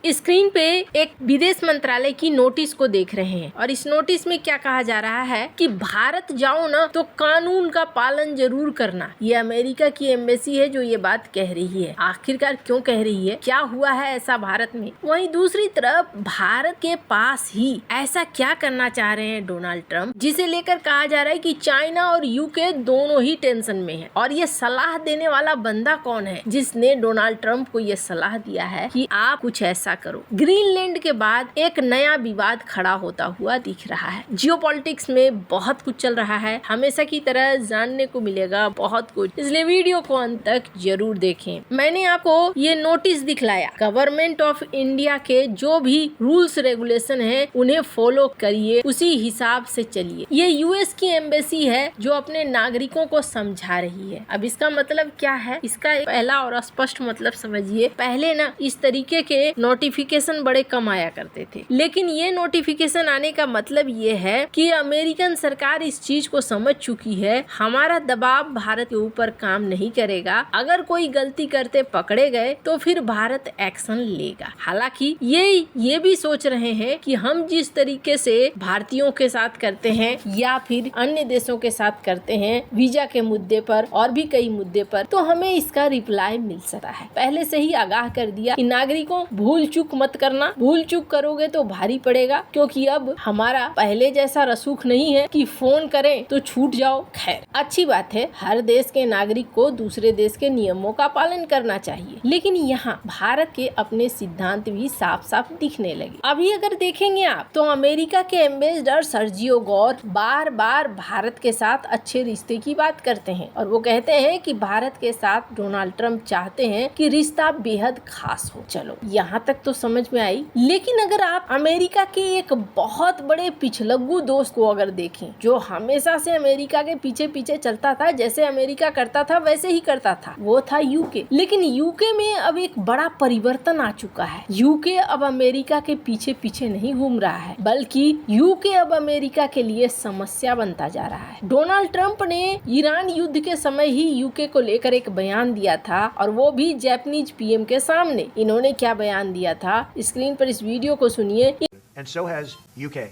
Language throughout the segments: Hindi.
स्क्रीन पे एक विदेश मंत्रालय की नोटिस को देख रहे हैं और इस नोटिस में क्या कहा जा रहा है कि भारत जाओ ना तो कानून का पालन जरूर करना। ये अमेरिका की एम्बेसी है जो ये बात कह रही है। आखिरकार क्यों कह रही है, क्या हुआ है ऐसा भारत में? वहीं दूसरी तरफ भारत के पास ही ऐसा क्या करना चाह रहे हैं डोनाल्ड ट्रंप, जिसे लेकर कहा जा रहा है कि चाइना और यूके दोनों ही टेंशन में है। और ये सलाह देने वाला बंदा कौन है जिसने डोनाल्ड ट्रंप को ये सलाह दिया है कि आप कुछ ऐसा करो? ग्रीनलैंड के बाद एक नया विवाद खड़ा होता हुआ दिख रहा है। जियोपॉलिटिक्स में बहुत कुछ चल रहा है, हमेशा की तरह जानने को मिलेगा बहुत कुछ, इसलिए वीडियो को अंत तक जरूर देखें। मैंने आपको ये नोटिस दिखलाया। गवर्नमेंट ऑफ इंडिया के जो भी रूल्स रेगुलेशन है उन्हें फॉलो करिए, उसी हिसाब से चलिए। ये यूएस की एम्बेसी है जो अपने नागरिकों को समझा रही है। अब इसका मतलब क्या है? इसका पहला और स्पष्ट मतलब समझिए। पहले ना इस तरीके के नोटिफिकेशन बड़े कम आया करते थे, लेकिन ये नोटिफिकेशन आने का मतलब ये है कि अमेरिकन सरकार इस चीज को समझ चुकी है, हमारा दबाव भारत के ऊपर काम नहीं करेगा। अगर कोई गलती करते पकड़े गए तो फिर भारत एक्शन लेगा। हालांकि ये भी सोच रहे हैं कि हम जिस तरीके से भारतीयों के साथ करते हैं या फिर अन्य देशों के साथ करते हैं वीजा के मुद्दे पर और भी कई मुद्दे पर, तो हमें इसका रिप्लाई मिल सकता है। पहले से ही आगाह कर दिया कि नागरिकों भूल चूक मत करना, भूल चूक करोगे तो भारी पड़ेगा, क्योंकि अब हमारा पहले जैसा रसूख नहीं है कि फोन करें तो छूट जाओ। खैर अच्छी बात है, हर देश के नागरिक को दूसरे देश के नियमों का पालन करना चाहिए, लेकिन यहाँ भारत के अपने सिद्धांत भी साफ साफ दिखने लगे। अभी अगर देखेंगे आप तो अमेरिका के एम्बेसडर सर्जियो गौर बार बार भारत के साथ अच्छे रिश्ते की बात करते हैं और वो कहते हैं कि भारत के साथ डोनाल्ड ट्रंप चाहते हैं कि रिश्ता बेहद खास हो। चलो यहाँ तक तो समझ में आई, लेकिन अगर आप अमेरिका के एक बहुत बड़े पिछलग्गू दोस्त को अगर देखें जो हमेशा से अमेरिका के पीछे पीछे चलता था, जैसे अमेरिका करता था वैसे ही करता था, वो था यूके। लेकिन यूके में अब एक बड़ा परिवर्तन आ चुका है। यूके अब अमेरिका के पीछे पीछे नहीं घूम रहा है, बल्कि यूके अब अमेरिका के लिए समस्या बनता जा रहा है। डोनाल्ड ट्रंप ने ईरान युद्ध के समय ही यूके को लेकर एक बयान दिया था और वो भी जापानीज पीएम के सामने। इन्होंने क्या बयान दिया था, स्क्रीन पर इस वीडियो को सुनिए। And so has UK.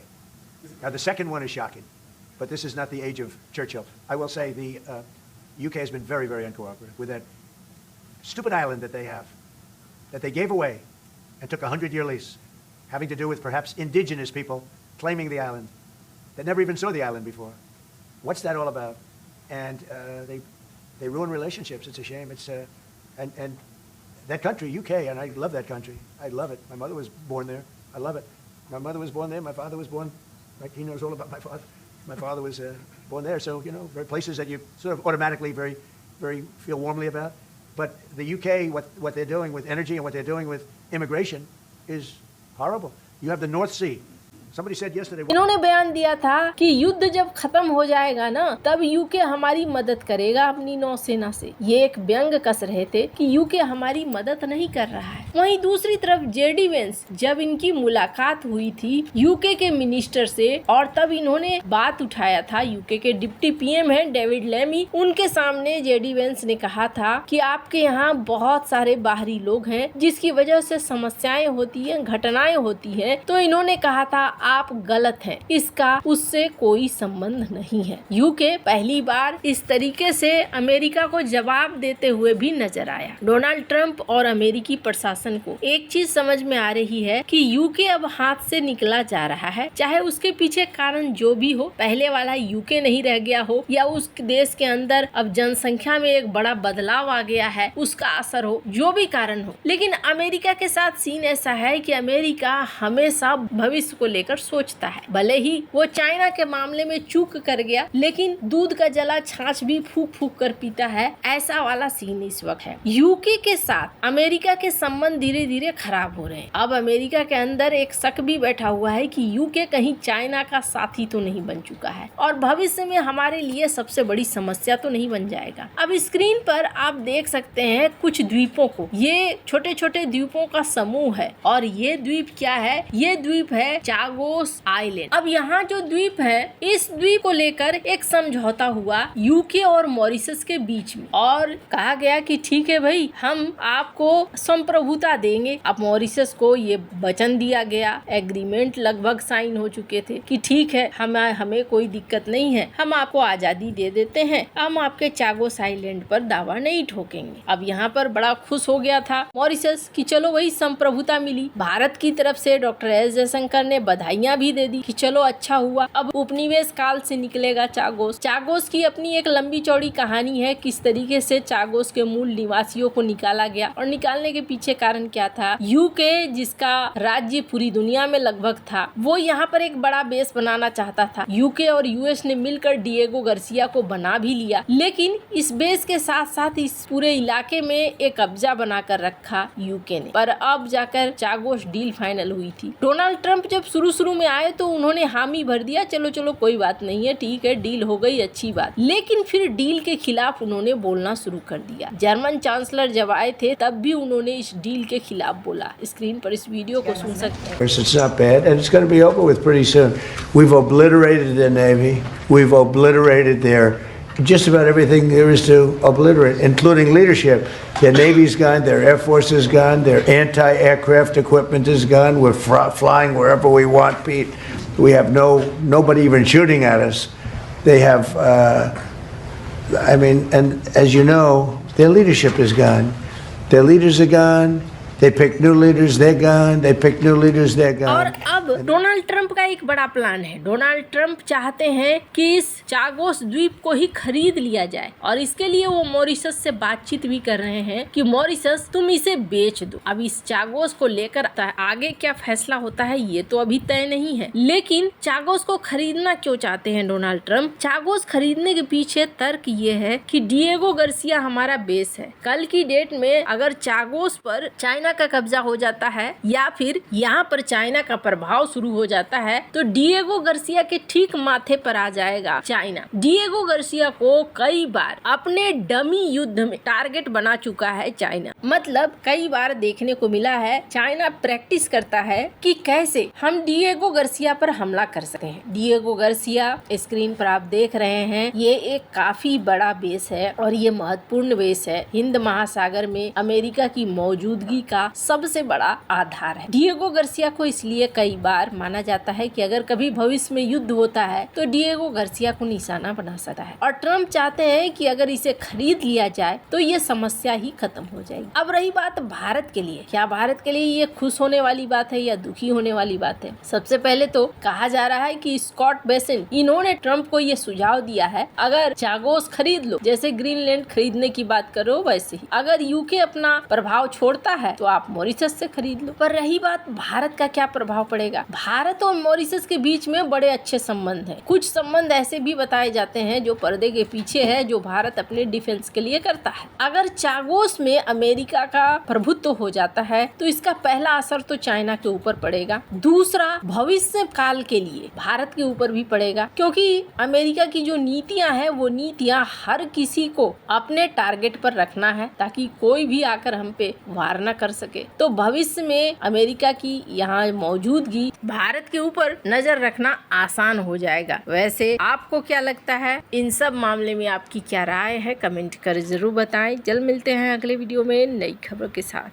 Now the second one is shocking, but this is not the age of Churchill. I will say the UK has been very, very uncooperative with that stupid island that they have, that they gave away and took a 100-year lease, having to do with perhaps indigenous people claiming the island that never even saw the island before. What's that all about? And they ruin relationships. It's a shame. It's and that country, UK, and I love that country. I love it. My mother was born there. I love it. My mother was born there. My father was born. Like he knows all about my father. My father was born there. So very places that you sort of automatically very feel warmly about. But the UK, what they're doing with energy and what they're doing with immigration is horrible. You have the North Sea. Somebody said yesterday. इन्होंने बयान दिया था कि युद्ध जब खत्म हो जाएगा ना तब यूके हमारी मदद करेगा अपनी नौसेना से। ये एक व्यंग कस रहे थे कि यूके हमारी मदद नहीं कर रहा है। वहीं दूसरी तरफ जेडी वेंस, जब इनकी मुलाकात हुई थी यूके के मिनिस्टर से और तब इन्होंने बात उठाया था, यूके के डिप्टी पीएम हैं डेविड लेमी, उनके सामने जेडी वेंस ने कहा था कि आपके यहाँ बहुत सारे बाहरी लोग हैं जिसकी वजह से समस्याएं होती है, घटनाएं होती है। तो इन्होंने कहा था आप गलत हैं, इसका उससे कोई संबंध नहीं है। यूके पहली बार इस तरीके से अमेरिका को जवाब देते हुए भी नजर आया। डोनाल्ड ट्रंप और अमेरिकी प्रशासन को एक चीज समझ में आ रही है कि यूके अब हाथ से निकला जा रहा है, चाहे उसके पीछे कारण जो भी हो, पहले वाला यूके नहीं रह गया हो या उस देश के अंदर अब जनसंख्या में एक बड़ा बदलाव आ गया है, उसका असर हो, जो भी कारण हो। लेकिन अमेरिका के साथ सीन ऐसा है कि अमेरिका हमेशा भविष्य को लेकर सोचता है। भले ही वो चाइना के मामले में चूक कर गया, लेकिन दूध का जला छाछ भी फूक फूक कर पीता है, ऐसा वाला सीन इस वक्त है। यूके के साथ अमेरिका के संबंध धीरे धीरे खराब हो रहे हैं। अब अमेरिका के अंदर एक शक भी बैठा हुआ है कि यूके कहीं चाइना का साथी तो नहीं बन चुका है और भविष्य में हमारे लिए सबसे बड़ी समस्या तो नहीं बन जाएगा। अब स्क्रीन पर आप देख सकते हैं कुछ द्वीपों को, ये छोटे छोटे द्वीपों का समूह है और ये द्वीप क्या है? ये द्वीप है चागो चागोस आइलैंड। अब यहाँ जो द्वीप है, इस द्वीप को लेकर एक समझौता हुआ यूके और मॉरिशस के बीच में और कहा गया कि ठीक है भाई, हम आपको संप्रभुता देंगे। अब मॉरिशस को ये वचन दिया गया, एग्रीमेंट लगभग साइन हो चुके थे कि ठीक है, हमें कोई दिक्कत नहीं है, हम आपको आजादी दे देते हैं, हम आपके चागोस आइलैंड पर दावा नहीं ठोकेंगे। अब यहाँ पर बड़ा खुश हो गया था मॉरिशस कि चलो वही संप्रभुता मिली। भारत की तरफ से डॉक्टर एस जयशंकर ने बधाइयां भी दे दी कि चलो अच्छा हुआ, अब उपनिवेश काल से निकलेगा चागोस। चागोस की अपनी एक लंबी चौड़ी कहानी है, किस तरीके से चागोस के मूल निवासियों को निकाला गया और निकालने के पीछे कारण क्या था। यूके जिसका राज्य पूरी दुनिया में लगभग था, वो यहाँ पर एक बड़ा बेस बनाना चाहता था। यूके और यूएस ने मिलकर डिएगो गार्सिया को बना भी लिया, लेकिन इस बेस के साथ साथ इस पूरे इलाके में एक कब्जा बनाकर रखा यूके ने। पर अब जाकर चागोस डील फाइनल हुई थी। डोनाल्ड ट्रंप जब शुरू में आए तो उन्होंने हामी भर दिया, चलो कोई बात नहीं है, ठीक है, डील हो गई, अच्छी बात। लेकिन फिर डील के खिलाफ उन्होंने बोलना शुरू कर दिया। जर्मन चांसलर जब आए थे तब भी उन्होंने इस डील के खिलाफ बोला। स्क्रीन पर इस वीडियो को सुन सकते हैं। It's not bad, and it's going to be over with pretty soon. We've obliterated their navy. We've obliterated their just about everything there is to obliterate, including leadership. Their navy's gone, their air force is gone, their anti-aircraft equipment is gone. We're flying wherever we want, Pete. We have nobody even shooting at us. They have, and as you know, their leadership is gone. Their leaders are gone. They pick new leaders, they're gone. They pick new leaders, they're gone. और अब डोनाल्ड ट्रंप का एक बड़ा प्लान है। डोनाल्ड ट्रंप चाहते हैं कि इस चागोस द्वीप को ही खरीद लिया जाए और इसके लिए वो मॉरिशस से बातचीत भी कर रहे हैं कि मॉरिशस तुम इसे बेच दो। अब इस चागोस को लेकर आगे क्या फैसला होता है ये तो अभी तय नहीं है, लेकिन चागोस को खरीदना क्यों चाहते हैं डोनाल्ड ट्रंप? चागोस खरीदने के पीछे तर्क ये है कि डिएगो गार्सिया हमारा बेस है। कल की डेट में अगर चागोस पर चाइना का कब्जा हो जाता है या फिर यहाँ पर चाइना का प्रभाव शुरू हो जाता है तो डिएगो गार्सिया के ठीक माथे पर आ जाएगा चाइना। डिएगो गार्सिया को कई बार अपने डमी युद्ध में टारगेट बना चुका है चाइना। मतलब कई बार देखने को मिला है चाइना प्रैक्टिस करता है कि कैसे हम डिएगो गार्सिया पर हमला कर सकते हैं। डिएगो गार्सिया स्क्रीन पर आप देख रहे हैं, ये एक काफी बड़ा बेस है और ये महत्वपूर्ण बेस है। हिंद महासागर में अमेरिका की मौजूदगी का सबसे बड़ा आधार है। डिएगो गार्सिया को इसलिए कई बार माना जाता है कि अगर कभी भविष्य में युद्ध होता है तो डिएगो गार्सिया को निशाना बना सकता है और ट्रंप चाहते हैं कि अगर इसे खरीद लिया जाए तो ये समस्या ही खत्म हो जाएगी। अब रही बात भारत के लिए, क्या भारत के लिए ये खुश होने वाली बात है या दुखी होने वाली बात है? सबसे पहले तो कहा जा रहा है कि स्कॉट बेसेंट इन्होंने ट्रंप को ये सुझाव दिया है, अगर चागोस खरीद लो, जैसे ग्रीनलैंड खरीदने की बात करो वैसे ही, अगर यूके अपना प्रभाव छोड़ता है तो आप मॉरिशस से खरीद लो। पर रही बात भारत का क्या प्रभाव पड़ेगा? भारत और मॉरिशस के बीच में बड़े अच्छे संबंध हैं। कुछ संबंध ऐसे भी बताए जाते हैं जो पर्दे के पीछे है, जो भारत अपने डिफेंस के लिए करता है। अगर चागोस में अमेरिका का प्रभुत्व हो जाता है तो इसका पहला असर तो चाइना के ऊपर पड़ेगा, दूसरा भविष्य काल के लिए भारत के ऊपर भी पड़ेगा, क्योंकि अमेरिका की जो नीतियां हैं वो नीतियां हर किसी को अपने टारगेट पर रखना है ताकि कोई भी आकर हम पे वार न कर सके। तो भविष्य में अमेरिका की यहाँ मौजूदगी भारत के ऊपर नजर रखना आसान हो जाएगा। वैसे आपको क्या लगता है? इन सब मामले में आपकी क्या राय है? कमेंट कर जरूर बताएं। जल्द मिलते हैं अगले वीडियो में नई खबर के साथ।